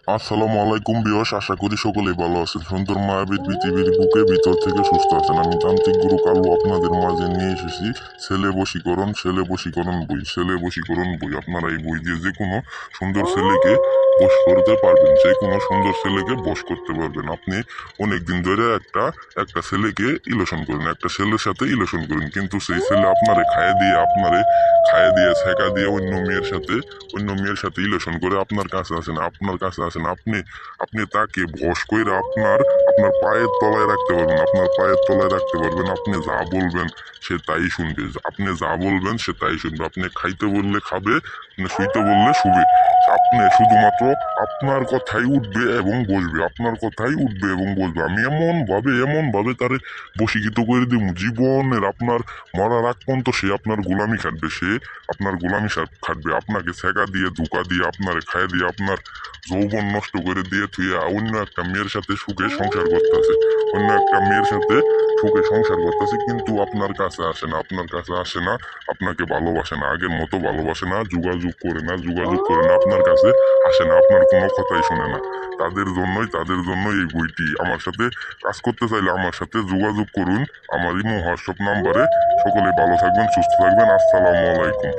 আসসালামু আলাইকুম বিয়স, আশা করি সকলেই ভালো আছেন। সুন্দর মায়াবী পৃথিবীর বুকে ভিতর থেকে সুস্থ আছেন। আমি তান্ত্রিক গুরু কালু আপনাদের মাঝে নিয়ে এসেছি ছেলে বশীকরণ বই। আপনারা এই বই দিয়ে যে কোনো সুন্দর ছেলেকে বশ করতে পারবেন, যে কোনো সুন্দর ছেলেকে বশ করতে পারবেন। আপনি অনেকদিন ধরে একটা একটা ছেলেকে ইলেশন করেন, একটা ছেলের সাথে ইলেশন করেন, কিন্তু সেই ছেলে আপনারে খাইয়ে দিয়ে ছেঁকা দিয়ে অন্য মেয়ের সাথে ইলেশন করে আপনার কাছে আসেন। আপনি আপনি তাকে বশ করে আপনার আপনার পায়ের তলায় রাখতে পারবেন, আপনি যা বলবেন সে তাই শুনবে, আপনি খাইতে বললে খাবে, আপনি শুইতে বললে শুবে। আপনি শুধুমাত্র আপনার কথাই উঠবে এবং বসবে। আমি এমন ভাবে তারে বশীকৃত করে দিব, জীবনের আপনার মরার আগ পর্যন্ত সে আপনার গোলামি খাটবে। আপনাকে ছেঁকা দিয়ে ধোঁকা দিয়ে আপনারে খাইয়ে দিয়ে আপনার যৌবন নষ্ট করে দিয়ে তুই অন্য একটা মেয়ের সাথে সুখে সংসার করতেছে, কিন্তু আপনার কাছে আসে না, আপনাকে ভালোবাসে না, আগের মতো ভালোবাসে না, যোগাযোগ করে না, আপনার কাছে আসে না, আপনার কোনো কথাই শোনে না। তাদের জন্যই এই বইটি। আমার সাথে কাজ করতে চাইলে আমার সাথে যোগাযোগ করুন আমার ইমো হোয়াটসঅ্যাপ নাম্বারে। সকলে ভালো থাকবেন, সুস্থ থাকবেন। আসসালামু আলাইকুম।